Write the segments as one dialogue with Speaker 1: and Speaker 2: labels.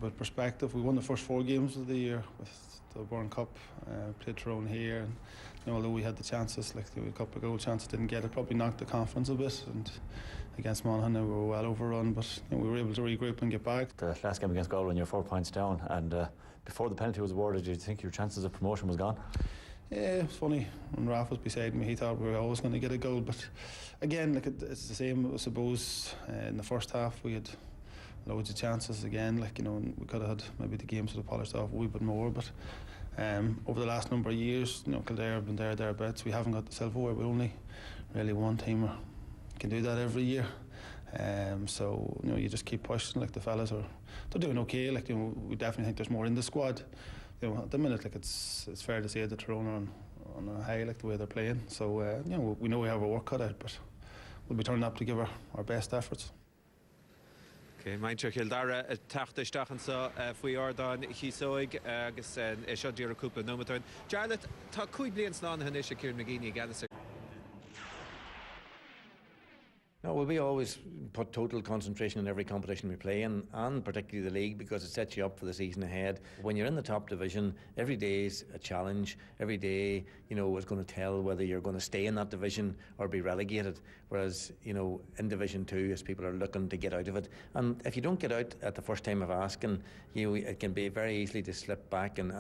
Speaker 1: about perspective, we won the first 4 games of the year with the Burn Cup, played Tyrone here, and although we had the chances, like a couple of goal chances, didn't get it, probably knocked the confidence a bit. And against Monaghan, we were well overrun, but we were able to regroup and get back.
Speaker 2: The last game against Galway, you're 4 points down, and before the penalty was awarded, did you think your chances of promotion was gone?
Speaker 1: Yeah, it's funny. When Ralph was beside me, he thought we were always going to get a goal. But again, like it's the same. I suppose in the first half we had loads of chances again. We could have had maybe the game sort of polished off a wee bit more. But over the last number of years, Kildare have been thereabouts. We haven't got the silverware. We only really one team can do that every year. So you just keep pushing. Like the fellas they're doing okay. We definitely think there's more in the squad. At the minute, it's fair to say that Tyrone are on a high, the way they're playing. So we know we have our work cut out, but we'll be turning up to give our best efforts.
Speaker 3: Okay, Mainzer Kildare tachtaisteach an sa faoi ardán chisoig agus é seo dír a cúpla nómatáin. Jarlath, tá 5 bliain slán han is a Kieran McGeaney ganas.
Speaker 4: No, well, we always put total concentration in every competition we play in, and particularly the league, because it sets you up for the season ahead. When you're in the top division, every day is a challenge. Every day, is going to tell whether you're going to stay in that division or be relegated. Whereas, in Division 2, as people are looking to get out of it, and if you don't get out at the first time of asking, it can be very easily to slip back, and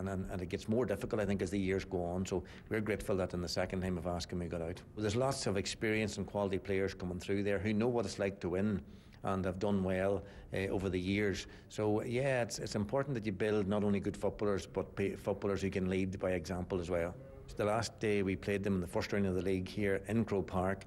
Speaker 4: it gets more difficult, I think, as the years go on. So we're grateful that in the second time of asking we got out. Well, there's lots of experienced and quality players coming through there who know what it's like to win and have done well over the years. So yeah, it's important that you build not only good footballers, but footballers who can lead by example as well. The last day we played them in the first round of the league here in Croke Park,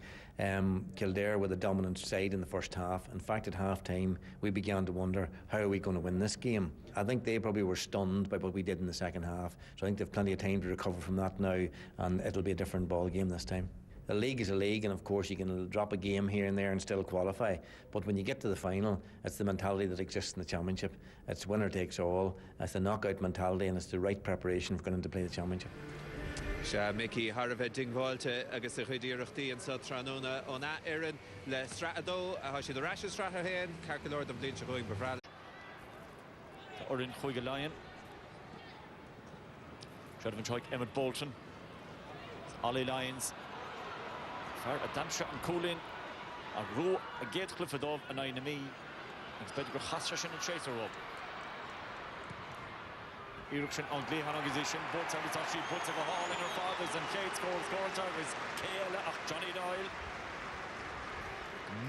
Speaker 4: Kildare were the dominant side in the first half. In fact, at half time we began to wonder, how are we going to win this game? I think they probably were stunned by what we did in the second half, so I think they've plenty of time to recover from that now, and it'll be a different ball game this time. The league is a league, and of course you can drop a game here and there and still qualify, but when you get to the final, it's the mentality that exists in the championship. It's winner takes all, it's the knockout mentality, and it's the right preparation for going to play the championship.
Speaker 3: Mickey Harvey Dingvolte agus a chuidireachtaí an sa Tyrone on Éireann le Stratadó a has the Rashes Strathahéan Carcalord of Lynch going befrad.
Speaker 5: Orin Chuige Lion. Sheridan Choik Emmett Bolton. Ollie Lyons. Fair a Damshot and Coolin. A row a gate Cliffordov and Ainami. Expect to go Hasrashin and Chaser up. Eruption on Glehan organization, both sides of the puts a hall in her fathers, and Kate scores goal targets. Kayla Johnny Doyle.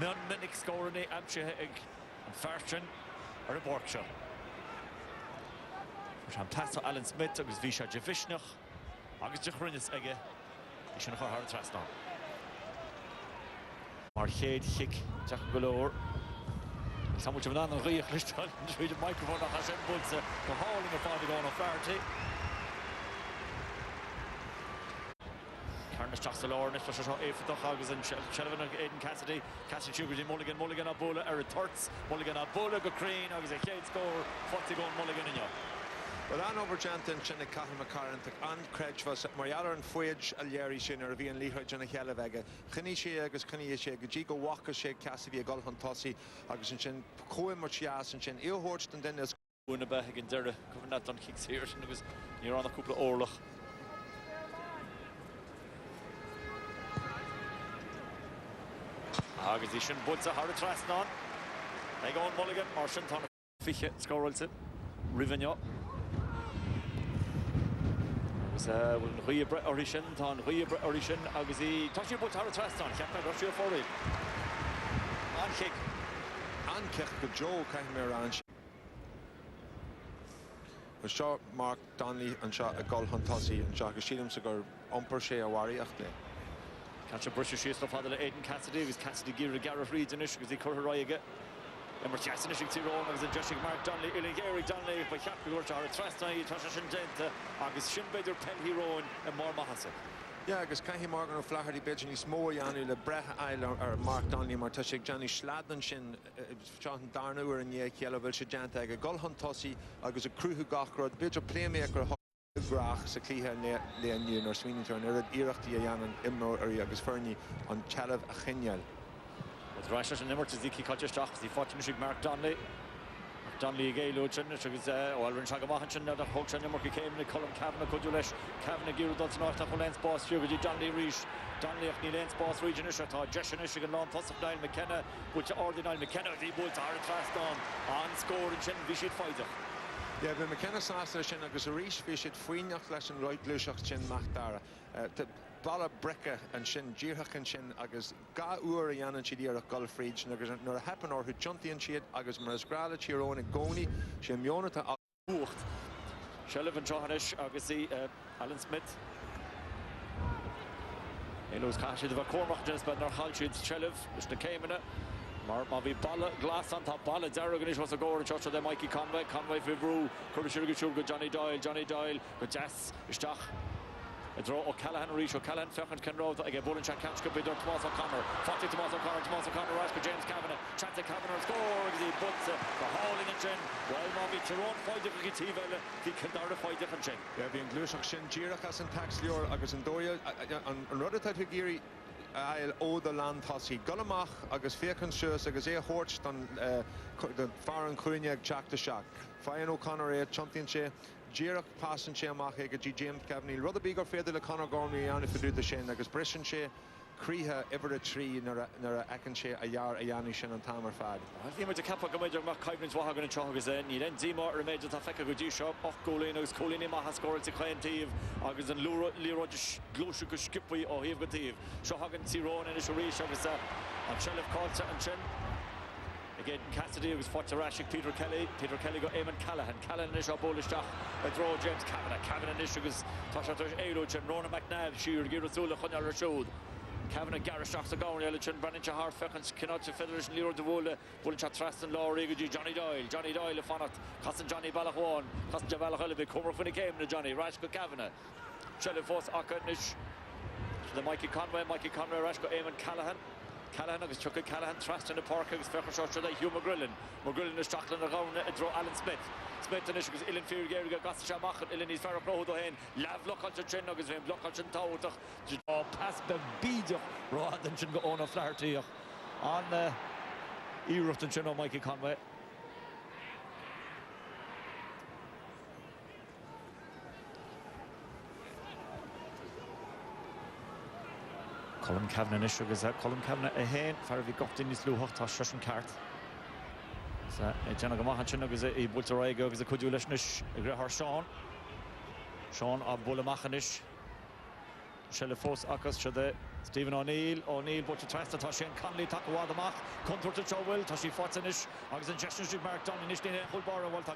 Speaker 5: None minute scoring the Abshahig and Farshin or a Borkshire. Fantastic Alan Smith, agus Visha Javishnach, agus Jachrinis Ege, Ishan Har Trasna. Marched Hick, Jack Galore. So much of an another reach through the microphone of Hashem Bulls, the hauling of Father going of Flaherty. Carnage Chastelor, Mr. Shaw, Eifatoch, Agus and Shelvin, Aidan Cassidy, Sugar, Mulligan, Abola, Eric Turtz, Mulligan, Abola, Gocreen, Agus a Kate score, 40 going Mulligan in you.
Speaker 6: Well, an overjantin sin Catherine McCarran an Craig was Mariala and Fuage Alieri sin or Vian Lihra Jana Hellavega. Kanishi agus Kanishi Gigo Walker Shake Cassidy Golhan Tossi agus sin Coen Marchias and Shin Eohorst and then as
Speaker 5: Winneba again there covering that on kicks here and it was near on a couple of Orlach. Agus sin Butza Hard Trasnon. They go on Mulligan, Martian Ton Fische Scorrelson Rivigno. Rui Brett Orishan, Rui Brett Orishan, Aguzi, Toshi Butara Traston, Captain Russia for it.
Speaker 6: An kick the Joe Kahimir Anch. Was shot Mark Donnelly and shot a goal Huntossi and shot a Sheelam Cigar Umper Shea Wari Achte.
Speaker 5: Catch a brush of Shees for Father Aidan Cassidy, was Cassidy Gira Gareth Reed and Ish, because he cut her eye again. Emmer Jackson is Tyrone, agus in Joshua Mark Donnelly, Eric Donnelly, by Captain Gorchar, Trastai, Tasha Shindenta, agus Shinbeder Pen Hero and more Mahasa.
Speaker 6: Yeah, agus Cahi Morgan or Flaherty Bidge and he's more Yanni Le Breh Isle or Mark Donnelly, Martashik Johnny Schladden Shin, Jonathan Darnour and Yek Yellow Vilsha Janta, a Gulhun Tossi, agus a crew who Gachro, the Bidge playmaker, Grach, Sakliha, Leon, or Sweeney Turn, Irach Yan and Imro or Agus Fernie on Chalav Achinyal.
Speaker 5: With Rashid and Emmer to Ziki Kajashach, the fortunate Mark Donnelly. Donnelly Gale chin agus Walrin Shagamachin na Hoxan Murky came in Colum Kavanagh Kudulesh Kavanagh Giro Dodson North Lens Boss Fury Donnelly Reach Donnelly Achni Lens Boss Region Ishata Jeshan Ishigan Lawn Toss of Niall McKenna which Ordinal McKenna the Bull Tara Fast on score and Chin Vishit Fighter.
Speaker 6: Yeah, but McKenna Sasser Chin agus a Reach Vishit Fuinach Lesson Right Lushach Chin Machdara. Balla Brecca and Shin Girach and Shin agus Ga Ur Yan and Chidir Gulf Region agus nor a happen or who Junti and Chiad agus Marisgrala Tyrone and Goni Shin Mionata
Speaker 5: Bucht Shelev and Johanish agus Alan Smith Elo's Kashid of a Cormac just but nor Halchid Shelev is the Kamena Marvi Balla Glass on top Balla Darroganish was a goal Church of the Mikey Conway Fivru Kurishurga Johnny Doyle good Jess Ishtach a draw O'Callaghan Reach O'Callaghan Fechant can roll again Bullen Chat catch could be done Tomas O'Connor 40 Tomas O'Connor rush for James Kavanagh Chance Kavanagh score as he puts the hauling and Chin well Marvi Tyrone 5 different TV the Kildare 5 different Chin
Speaker 6: yeah being Glushach Shin Girach as in tax Lior agus in Doyle on Rudder Giri I'll owe the land Hossi Gullamach agus Fekan Shus agus Horch on the Farron Cruinig Jack the Shack Fine O'Connor Championship Girach passing Shea Mach James Kavanagh Rudder Bigger Feder the Connor Gormy and if you do the Shin agus Brishan Shea Creha ever a tree nor a Akenshire a yar a Yanni Shin and Tamer Fad.
Speaker 5: I think with the Kappa Major Mark Kybins Wahagan and Chagas in, you then Zima or Major Tafeka Guji shop, off Golinos, Colini Maha scored to Clantive, August and Luro Gloshuka Skippy or Hivgativ, Shahagan Tyrone and Isharish August and Shelf Colter and Chin. Again, Cassidy was fought to Rashik, Peter Kelly got Eamon Callahan is our Polish Dach, a draw James Kavanagh and Ishugas, Tasha Eloch and Rona McNabb, Sheer Girasula, Hunya Rashod. Kavanagh Garrish after going Elichin, Brennan Chahar, Fekans, Kinot, Federation, Lero de Wolle, Bulchat Traston, Law Riggy, Johnny Doyle, Fonat, Costin Johnny Balachwan, Costin Jabalacholibi, Comer when he came to Johnny, Rashko Kavanagh, Shellyfoss, Akanish, the Mikey Conway, Rashko, Eamon Callahan agus Chuck Callahan Traston the Park agus Fechar Short today Hugh McGrillen is Stockland around draw Alan Smith and Ishigus Ilan Fiergeri got Shamach Ilan is Farrah Pro Hen Lav Local Chin agus Vim Local Chin Tawtach pass the bead rather than Chin go on a Flaherty on Erucht and Chin on Mikey Conway. Colin Kavanagh is sugar that Colin Kavanagh a hen Farvi got in his luach ta shushin cart. So Jenna Gamachin agus a Bultaraigo agus a Kudulishnish Grehar Sean Abulamachanish Shellyfoss Akas to the Stephen O'Neill Butcher Trasta Tashin Conley Takawadamach Contour to Chowell Tashi Fortsanish agus in Jesnish Mark Donnelly in Hulbar Walter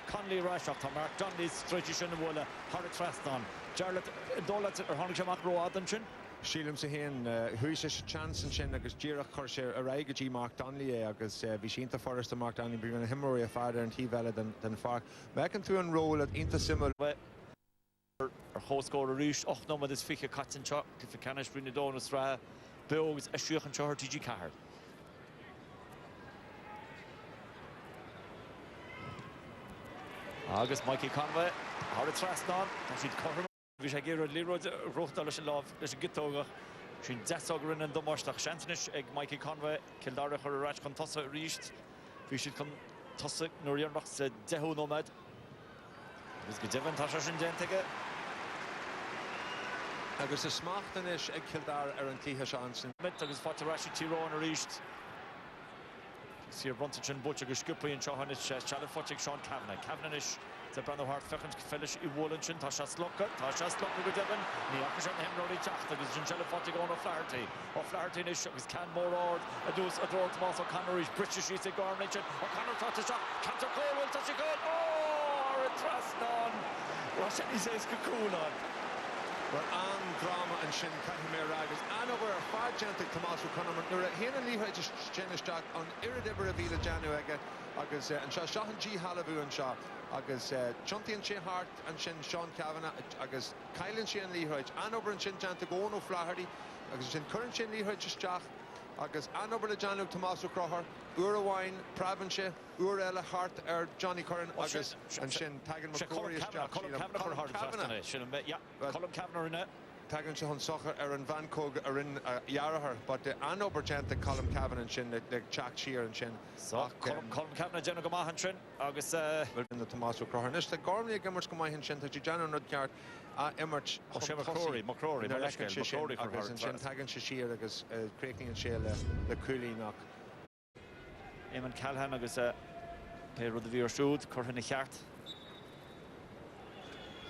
Speaker 5: Conley Rashoff to Mark Donnelly Stretchishin Walla Harry Traston Charlotte Dolat or Honishamak Roadanchin
Speaker 6: Sheilm Sahin, who's a chance and Shin agus Girach Corsair, a Raigaji Mark Donnelly, agus Vishinta Forrester Mark Donnelly, bringing a Himmery a father and he valid than Fark. Making to enroll at Inter
Speaker 5: Our host scorer Rish, och no, this figure cuts and chop, if you can't bring the donuts, Bills, a Sheikh and Chahar TG Kahar. August Mikey Conway, Harry Traston, she'd cover. We should give Leroy Rohdalish love. There's a good toga. She's Zessogrin and Domostach Shantinish, Egg Mikey Conway, Kildare her Rach Contossa reached. We should come Tossic Nurian Rox Dehu Nomad. It was good Tasha and Gentega.
Speaker 6: Agus a Smachtanish, Egg Kildare, Aaron Cleha Shanson.
Speaker 5: Agus Fatarashi Tyrone reached. See a Bruntich and Butcher Gushkupi and Chahanish, Chalafotic Sean Kavanagh. The Brandon Hart Fechant Fellish Iwolanchin, Tasha Slocka with Devon, Niakashan Henry Chachta, Ginchella Fotig on O'Flaherty Nish, Can Morord, Adus Ador Tomas O'Connor, British East Garnachin, O'Connor Tatasha, Cantor Cole, Tashi Cole, oh, Traston, Russian he says Kakulan.
Speaker 6: Well, and drama and Shin Kahimir Ragas, and over far gentle Tomas O'Connor, Nura, Hena Leha just Janish Jack on Iridibber Avila Januega, Agus, and Shahan G. Halavu and Shah. Agus Chunti and Shea Hart and Shin Sean Kavanagh agus Kylan Shea and Leahoid Anover and Shin Janta go on O'Flaherty agus Shin current Shin Leahoid just Jack agus Anover the Januk Tomas O'Croher Urawine Pravenshire Urella Hart Johnny Curran agus and Shin Tagan McCory is Jack
Speaker 5: Colin Kavanagh yeah Colin Kavanagh in it
Speaker 6: tagan se hon socha an Vancog in Yarahar, but the Anober Gent Colm Cavan and Shin, the Jack Shear and Shin.
Speaker 5: So Colm Cavan and Jenna Gomahan Shin, August
Speaker 6: in the Tommaso Crohernish, the Gormley Gimmers Gomahan Shin, the Jana Nudgard, Emmert,
Speaker 5: McCrory,
Speaker 6: August and Shin Tagan Shishir, August Craking and Shale, the Cooley knock.
Speaker 5: Eamon Callahan, August Pedro the Veer Shoot, Corhin Hart.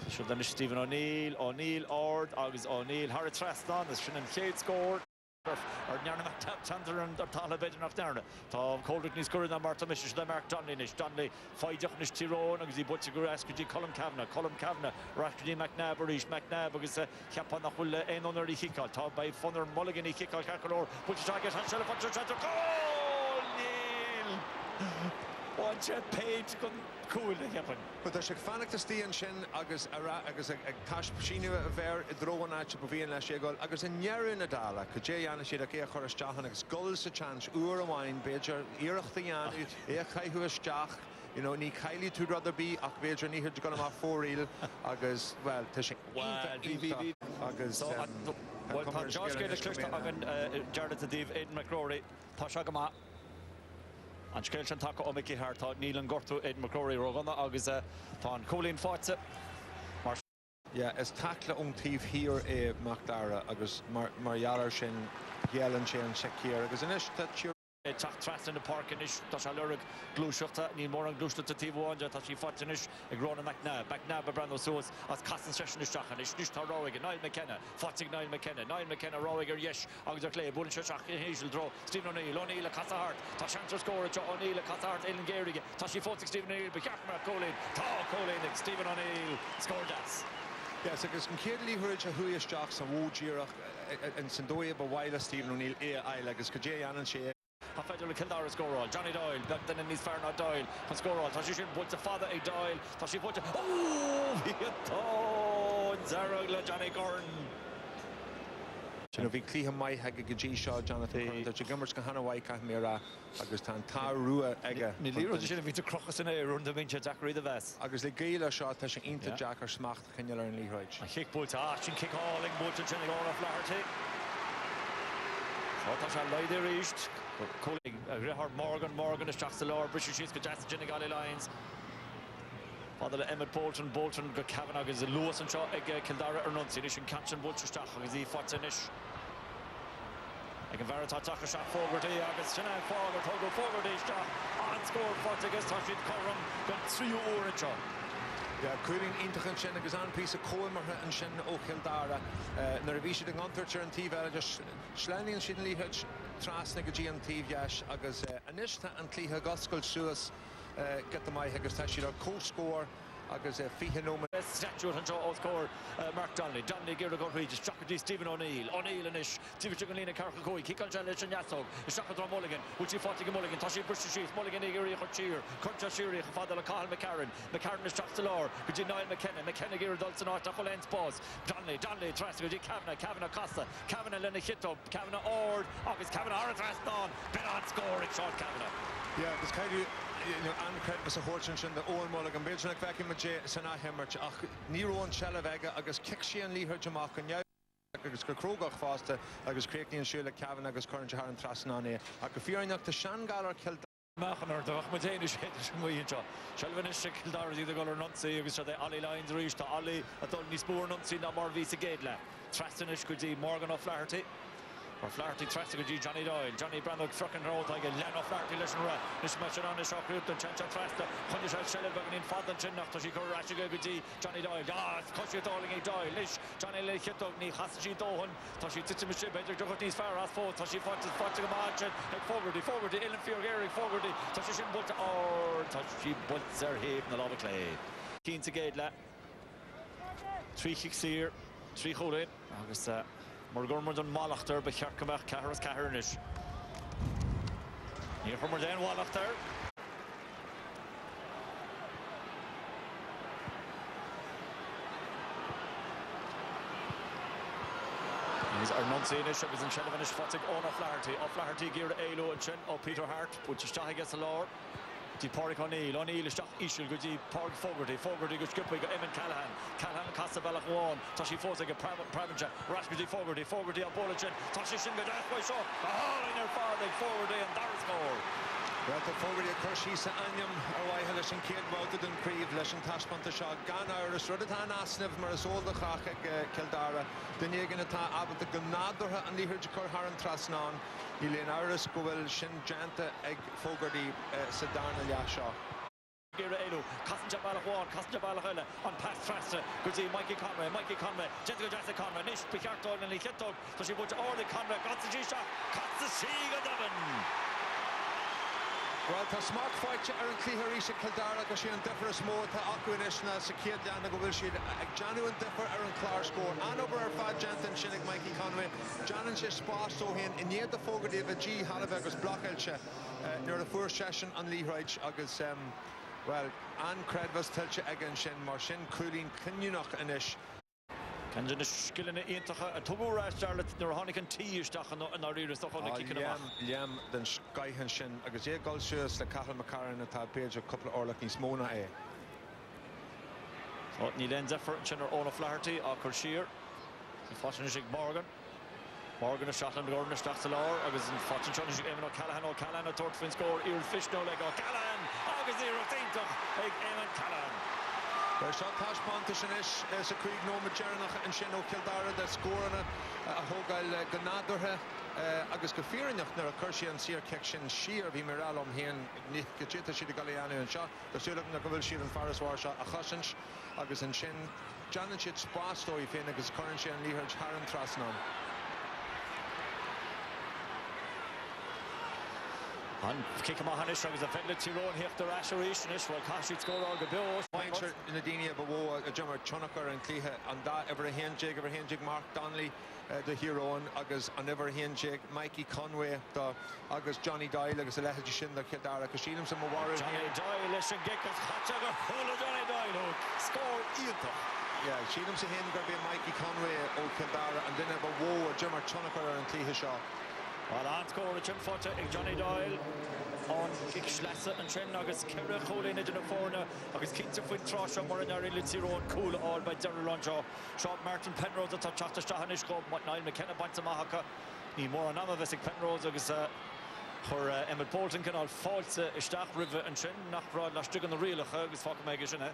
Speaker 5: Should then Stephen O'Neill, Ord, August O'Neill, Harry Traston, the Shannon Cade scored. Or Narna Chandler and Tala Bedin of Narna. Tom Coldrick Nis Gurren, Martha Mish, the Mark Donnelly, Donnelly, Fajachnish Tyrone, Agusi Butchigur, Askeji, Colm Kavanagh, Rashkidi McNabb, Rish McNabb, Agusa, Kapana Hulla, and on the Hikal, top by Funner Mulligan, Hikal, Kakalor, Butchagget, and Shell of goal! Neil! Watch a page cool to happen.
Speaker 6: But there's a fanach to stay in Shin, August a cash Pashinu ver, Drowan Arch, Pavian Lashegol, August in Yeru Nadala, Kajayana Shidaka, Horace Jahan, Gulls a chance, Ura wine, Bajer, Irach the Yan, Ekai who is Jach, you know, Ni Kylie to rather be, Akbajer, Ni had gone off 4 reel, August, well, Tishing, August,
Speaker 5: well, Josh Gate is Clifton, Jared the Div, Aidan McCrory, Tashagama. And Skelton Taka Omiki Hartog, Neil and Gortu, Aidan McCrory, Rogana, August, Ton Colleen Forza.
Speaker 6: Yeah, as Takla Thief here, Macdara, August Mariala Shin, Yellen Shin, Shakir, August Anish, that you.
Speaker 5: Tak Trast in the park and ish, Tashalurig, Glushota, Neil Moran, Glushta to TV1, Tashi Fortinish, Grona McNabb, Brando Soos, as Castan Session is Shachanish, Nishta Rowigan, Niall McKenna, Fortig Niall McKenna, Rowiger, Yesh, August Clay, Bullshach, Hazel Draw, Stephen O'Neill, Casa Hart, Tashantra score, O'Neill, Casa Hart, Ellen Gehrig, Tashi Fortig, Stephen O'Neill, Bicakma, Colin, Stephen O'Neill, scored that.
Speaker 6: Yes, because Kildare Hurrich, who is Jocks and Wojirach, and Sandoya, but while Stephen O'Neill, like as Kajayan and Shea.
Speaker 5: Federal Kildare score all. Johnny Doyle, then in his Farnard Doyle, can score all. Tashi put the father a Doyle, Tashi put Zaragla Johnny Gordon.
Speaker 6: You know, we clear my Hagaji Shaw, Jonathan, the Gimmers can Hanawai Kahmira, Augustan Tarua Ega.
Speaker 5: Niliro, the Genevieve to Crocus in a run the Vinci Zachary the Vest.
Speaker 6: August the Gala shot, Tashing into Jack or Smacht, can you learn Lee Hodge?
Speaker 5: A kick bolt, and kick hauling, bolt and chinning all of Flaherty. So that's a lie there reached. Calling Morgan is Jackson Lord, British Sheets, Jackson Jenny Galley Lines. Father Emmett Bolton, Kavanagh is a Lewis and Shaw, Kildare or Nuncianish and Catchin Butcher Stach, is he Fortinish. Again, Varata Taka shot forward, August Chenan forward, Togo forward, Stach, and scored Fortigus, Tashid Coram, got 3 orange.
Speaker 6: Yeah, Cooling Intachan Shen, a Gazan piece of Coimer and Shen O Kildare, Naravishi the Gunthurcher and Tiva, just Schlanning and Shinley Hutch, Trasnagaji and Tivash, Agus Anishta and Kliha Goskul Suas, get the Mai Hagastashira co score. Agus Fihanoma.
Speaker 5: Statue and Joe score. Mark Donnelly, Giragor Regis, Chakaji, Stephen O'Neill and Ish, Stephen Chigalina, Karkakoi, Kikal Jalish and Yasog, Shakadra Mulligan, which he fought Mulligan, Tashi British Sheets, Mulligan, Igiri, Hochir, Kurcha Shiri, Father Lakal McCarran is Jack Delor, Gigi Niall McKenna, Giri Dulcin, Artacolens Pause, Donnelly, Trask, Kavanagh Costa, Kavanagh Lenachito, Kavanagh Ord, August Kavanagh Artraston, Bennett score at short Kavanagh.
Speaker 6: Yeah, because kind of, you know, and credit was a horse and the Owen Mulligan, Bilgenak vacuum with Jay, Sana Hemmerch, Nero and Shalavega, Agus Kikshi and Lee Herjamach, and Yau, Agus Krogach Foster, Agus Crackney and Shula Kavanagh, Agus Current Jahar and Trasnane, Akafir enough to Shangal or Kildare.
Speaker 5: Machanor, the Mahmoudanish head, Shmuincha, Shalvanish, Kildare, the Goller Nunzi, Agus the Ali lines reached to Ali, Atolni Spur Nunzi, Namor Visa Gadla, Trastanish could see Morgan O'Flaherty. Or Flaherty Trastig, Johnny Doyle, Johnny Brandon, Frucken Road, I get Len O'Flaherty, listen to this match on the shock group, and Chancha Trasta, Hundish Shellberg in Father Chinach, Tashi Rashiga, Johnny Doyle, Koshi Doling, Doyle, Lish, Johnny Lechitogni, Hasashi Dohan, Tashi Titsimish, Better Jokotis Farras, Tashi Forting March, forward, Ellen Fior, forward, Tashi Bulta, or Tashi Bulzer, Haven, the Lava Clay. Keen to Gadla. 3 kicks here, 3 hold in, August. Morgormund and Malachter, Becharkamach, Kaharas Kaharnish. Here from Mordan Wallachter. He's Arnuncianish, it was in Shelvanish, Fotig, O'Flaherty, Gear Alo and Chin, Peter Hart, which is Shahi gets a law. Di Pádraig O'Neill is Ishil go di Pádraig Fogarty go skipper go Eamon Callahan casta ballach one Tashi Fosa go Pravinja Rash go Fogarty a Bolachin Tashi Shin go death by shot a hole in her Pádraig Fogarty and that score.
Speaker 6: Well, the Fogarty of Kershisa Anyam Arwai Lesh and Kid Wouted and Creve Lesh and Tashpont the shot Gan Iris Ruditan Asniv Marisol the Chach Kildare the Neganata Abbott the Gunador and the Hirjikor Haran Trasnan Elaine Iris Goel Shin Janta Egg Fogarty Sedan Yasha.
Speaker 5: Gira Elu, Castle Balachwan, Castle Balachella, on past Trasta, good see Mikey Conway, Jessica Jessica Conway, Nish Picartol and Lichitol, so she put all the Conway, got the G shot, cuts the Shiga Devon.
Speaker 6: Well, the smart fight Aaron Clearisha Kildare go sin differ smó tá acuinis na sa céad deanna go bhfuil siad ag genuine differ Aaron Clark score an over ar fad Jantan sin ag Mikey Conway Janan sé spás ó hin in iad the Fogarty of a G Halibh agus blockailse nuair a fuair session an Leaghridge agus well an credvas tilse again sin mar sin cúlín clinúnach inis.
Speaker 5: Kenjan is skillin intacha a tugura Charlotte nor honican tíisteach an áíris do chuna kicking amach.
Speaker 6: Liam den skaihan sin agus é gol siús le Cathal McCarran atá page a couple of orlach níos móna é.
Speaker 5: So ní len zephyr sin ar Ona Flaherty a Curshir. Fásin sig Morgan a Scotland Gordon isteach sa lár agus an fásin sig Eamon O'Callaghan a tort fin score Ian Fish no leg O'Callaghan agus í rotaintach ag Eamon Callahan.
Speaker 6: There's shot Tash Pontish and Ish as a Creek no Majernach and Shin O'Kildare the scoring a Hogal Ganadorhe agus Gafirnach near a Kershi and Sear Kekshin Sheer V Miralum Hen Nick Kachita Shida Galiano and shot the Suluk Nakavil Sheer and Faris Warsha a Khashinch agus and Shin Janachit Spasto if in agus Currency and Leaghridge Haran Trasnon.
Speaker 5: And kick him on his agus a fedle Tyrone hit the Rasherish and Ishwal Kashi score all the bills.
Speaker 6: Pointer in the Dini Bawo a Jummer Chunaker and Cleha and that ever a Henjig Mark Donnelly the hero agus an ever Henjig Mikey Conway the agus Johnny Doyle agus a Lehaji Shin the Kildare Kashilim some Warrior
Speaker 5: Johnny Doyle listen Geckas Hatchaga full of Johnny Doyle score either.
Speaker 6: Yeah, Sheelam to him going to be Mikey Conway o Kildare and then ever Woe a Jummer Chunaker and Cleha Shaw.
Speaker 5: Well, on score a Jim Fotta Johnny Doyle on kick Schlesser and Shen agus Kerra Colin in the Forna agus Kinta Fuit Trosh and Morinari Litziron cool all by Daryl Lonjo Sean Martin Penrose at Chasta Stahanish Club Niall McKenna Banta Mahaka Ní mór an amah Vesig Penrose agus chur Emmett Bolton can all false Istach River and Shen nach broad las Strigan the Reelach agus Faka Megashin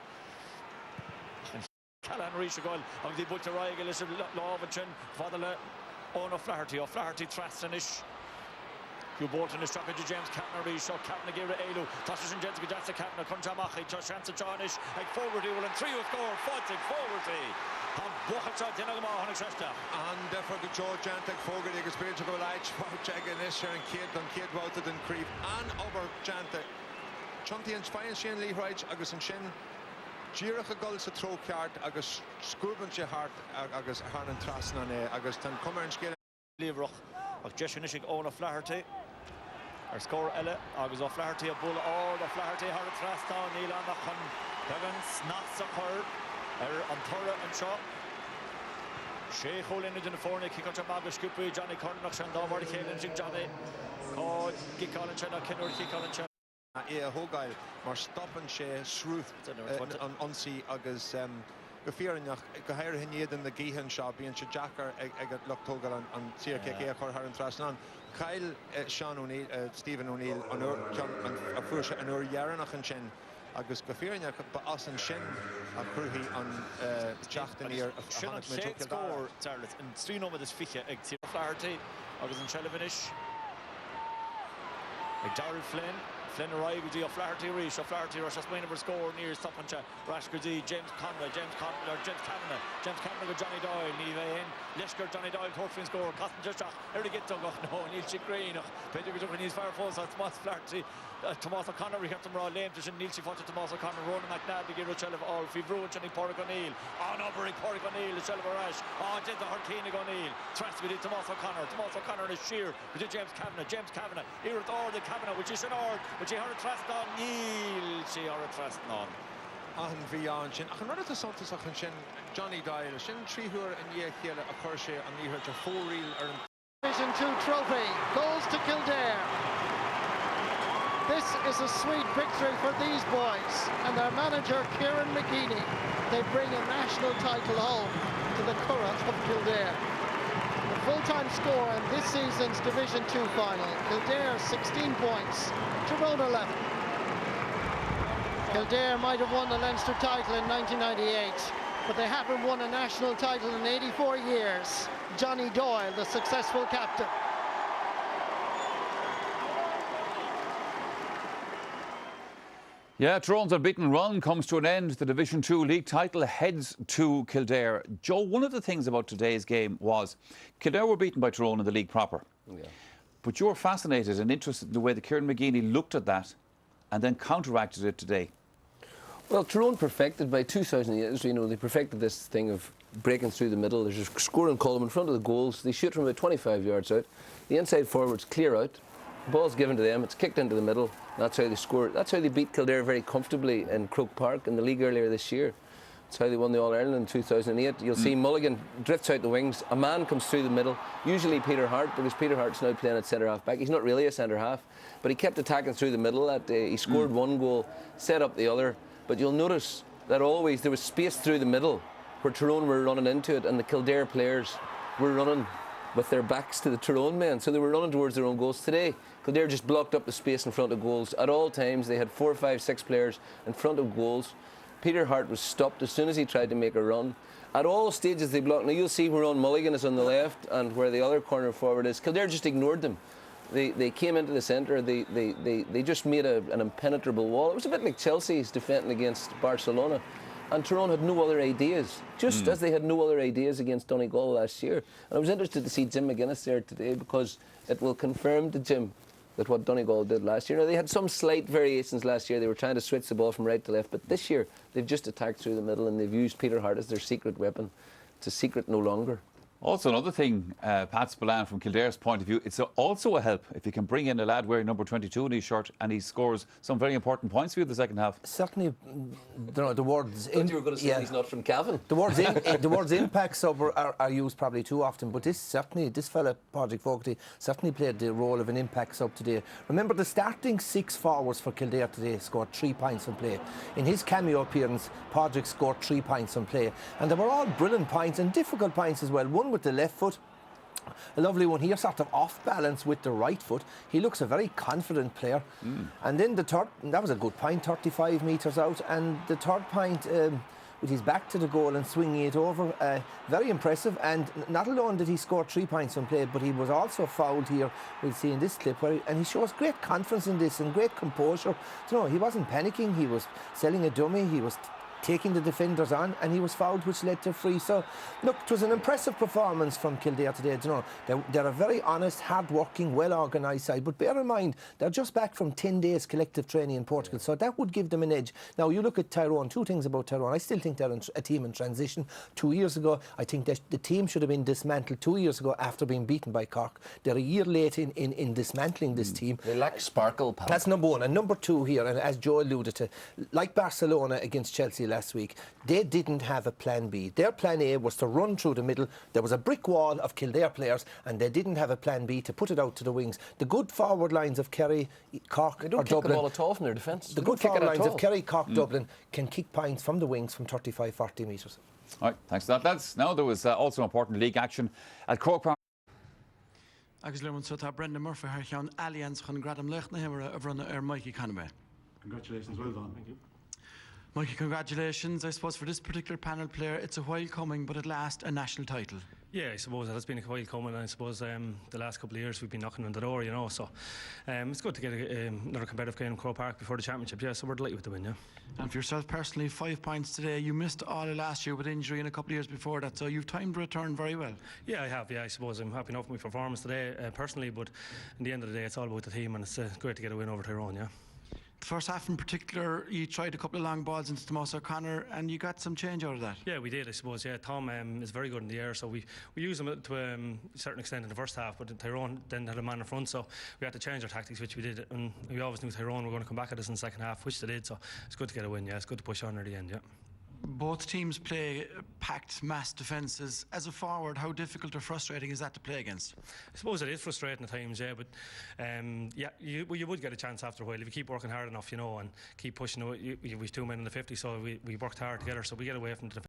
Speaker 5: Callahan Risha Goal of the Butcher Raigal is Law of Shen Father Ona Flaherty Trastanish Hugh Bolton is struck to James Capner Risha Capner Gira Elu Tashish and Jessica Jatsa Capner Conchamachi Chance Johnish like Fogarty will and 3 will score fighting Fogarty and Bochacha Dinagama on Shasta
Speaker 6: and for the George Jantek Fogarty agus Bill to go like check in this and Kid Wouted and Creve and over Jantek Chunty and Spine Shin Leaghridge agus and Shin Jíracha goal sa tróceart agus scúban sé hart agus Harnan Trasna agus tan cumar an scéil
Speaker 5: Leavrach ach Jeshanisig Ona Flaherty ar score Ella agus O'Flaherty a bull all O'Flaherty Harnan Trasna Neil an chun Higgins Nats a chur an Thora an shot sé cholin in the Forna kick out Magus Scoopy Johnny Cornach Shandavar Kevin Johnny Cod Gicalin Chena Kenor Gicalin Chena
Speaker 6: Hogail mar stoppen sé srúth an onsaí agus go fíornach go héir hinnéad in na gíhan seo bíonn sé Jackar ag lochtógal an CRK chur an Trasnan Kyle Sean O'Neill Stephen O'Neill a fuairse an uair dhearannach an sin agus go fíornach ba as an sin a cruthí an teachtaíar a
Speaker 5: sin an score Charlotte in strínomad is fiche ag tí Flaherty agus an Shelivanish ag Darryl Flynn Rye Goody O'Flaherty Rush as Wayne score near Stoppancha Rash Goody James Cavanagh go Johnny Doyle Nive in Lishker Johnny Doyle Torfin score Costin Justach Eric Gittog no Neil Green Peter Gittog in his fire falls Thomas Flaherty Thomas O'Connor we kept him raw lame to Neil Fota Thomas O'Connor Ronan McNabb to Giro Chelv all Fibro Johnny Pádraig O'Neill on over Pádraig O'Neill the Chelv Rash on did the Hurricane O'Neill Trust with Thomas O'Connor is sheer with James Kavanagh here at all the Kavanagh which is an ord which he heard a trust on Neil she heard a trust on
Speaker 6: an bhí an sin ach an rud is soltas ach an sin Johnny Doyle sin tríthúir an dhéchéile a chuir sé an níhairt a fóríl ar an
Speaker 7: Division 2 trophy goes to Kildare. This is a sweet victory for these boys and their manager Kieran McGeeney. They bring a national title home to the Curragh of Kildare. The full-time score in this season's Division 2 final: Kildare 16 points, Tyrone 11. Kildare might have won the Leinster title in 1998, but they haven't won a national title in 84 years. Johnny Doyle, the successful captain.
Speaker 8: Yeah, Tyrone's unbeaten run comes to an end. The Division 2 league title heads to Kildare. Joe, one of the things about today's game was Kildare were beaten by Tyrone in the league proper. Yeah. But you were fascinated and interested in the way that Kieran McGeeney looked at that and then counteracted it today.
Speaker 9: Well, Tyrone perfected by 2,000 years. You know, they perfected this thing of breaking through the middle. There's a scoring column in front of the goals. They shoot from about 25 yards out. The inside forwards clear out. The ball's given to them. It's kicked into the middle. That's how they score. That's how they beat Kildare very comfortably in Croke Park in the league earlier this year. That's how they won the All-Ireland in 2008. You'll see Mulligan drifts out the wings. A man comes through the middle. Usually Peter Hart, because Peter Hart's now playing at centre-half back. He's not really a centre-half, but he kept attacking through the middle. He scored one goal, set up the other. But you'll notice that always there was space through the middle where Tyrone were running into it, and the Kildare players were running with their backs to the Tyrone men, so they were running towards their own goals. Today, Kildare just blocked up the space in front of goals. At all times, they had 4, 5, 6 players in front of goals. Peter Hart was stopped as soon as he tried to make a run. At all stages, they blocked. Now, you'll see where Ron Mulligan is on the left and where the other corner forward is. Kildare just ignored them. They came into the centre. They just made an impenetrable wall. It was a bit like Chelsea's defending against Barcelona. And Tyrone had no other ideas, just as they had no other ideas against Donegal last year. And I was interested to see Jim McGuinness there today, because it will confirm to Jim that what Donegal did last year. Now, they had some slight variations last year. They were trying to switch the ball from right to left. But this year, they've just attacked through the middle, and they've used Peter Hart as their secret weapon. It's a secret no longer.
Speaker 8: Also, another thing, Pat Spillane, from Kildare's point of view, it's also a help if you can bring in a lad wearing number 22 in his shirt and he scores some very important points for you in the second half.
Speaker 10: Certainly, the words...
Speaker 9: You were going to say he's not from Cavan.
Speaker 10: The words impact sub are used probably too often, but this fella, Padraig Fogarty, certainly played the role of an impact sub today. Remember, the starting 6 forwards for Kildare today scored 3 points on play. In his cameo appearance, Padraig scored 3 points on play. And they were all brilliant points and difficult points as well. One with the left foot, a lovely one here, sort of off balance with the right foot. He looks a very confident player. And then the third, that was a good point, 35 metres out, and the third point with his back to the goal and swinging it over, very impressive. And not alone did he score 3 points on play, but he was also fouled here, we'll see in this clip, and he shows great confidence in this and great composure. You know, he wasn't panicking, he was selling a dummy, he was taking the defenders on, and he was fouled, which led to free. So, look, it was an impressive performance from Kildare today. You know, they're a very honest, hard-working, well-organised side. But bear in mind, they're just back from 10 days collective training in Portugal, so that would give them an edge. Now, you look at Tyrone. 2 things about Tyrone. I still think they're a team in transition. 2 years ago, I think that the team should have been dismantled 2 years ago after being beaten by Cork. They're a year late in dismantling this team.
Speaker 9: They lack sparkle, pal.
Speaker 10: That's number one. And number two here, and as Joe alluded to, like Barcelona against Chelsea last week, they didn't have a plan B. Their plan A was to run through the middle. There was a brick wall of Kildare players, and they didn't have a plan B to put it out to the wings. The good forward lines of Kerry, Cork,
Speaker 9: they don't
Speaker 10: or
Speaker 9: kick
Speaker 10: Dublin,
Speaker 9: the ball at all from their defence.
Speaker 10: The good forward lines of Kerry, Cork, Dublin can kick points from the wings from 35, 40 metres.
Speaker 8: All right, thanks for that, lads. Now, there was also important league action at Croke Park.
Speaker 11: Agus le so tá Brendan Murphy har cheann Allianz chun gradam lech na himar a bhrunna Mikey Conway.
Speaker 12: Congratulations, well done. Thank you.
Speaker 11: Mikey, congratulations. I suppose for this particular panel player, it's a while coming, but at last a national title.
Speaker 13: Yeah, I suppose it has been a while coming, and I suppose the last couple of years we've been knocking on the door, you know, so it's good to get another competitive game in Croke Park before the championship, yeah, so we're delighted with the win, yeah.
Speaker 11: And for yourself personally, 5 points today. You missed all of last year with injury and a couple of years before that, so you've timed to return very well.
Speaker 13: Yeah, I have, yeah, I suppose I'm happy enough with my performance today, personally, but in the end of the day it's all about the team, and it's great to get a win over Tyrone, yeah.
Speaker 11: The first half in particular, you tried a couple of long balls into Tomas O'Connor and you got some change out of that.
Speaker 13: Yeah, we did, I suppose. Yeah, Tom is very good in the air, so we used him to a certain extent in the first half, but Tyrone then had a man in front, so we had to change our tactics, which we did, and we always knew Tyrone were going to come back at us in the second half, which they did, so it's good to get a win, yeah, it's good to push on at the end, yeah.
Speaker 11: Both teams play packed mass defences. As a forward, how difficult or frustrating is that to play against?
Speaker 13: I suppose it is frustrating at times, yeah, but yeah, you would get a chance after a while if you keep working hard enough, you know, and keep pushing. We have 2 men in the 50, so we worked hard together, so we get away from the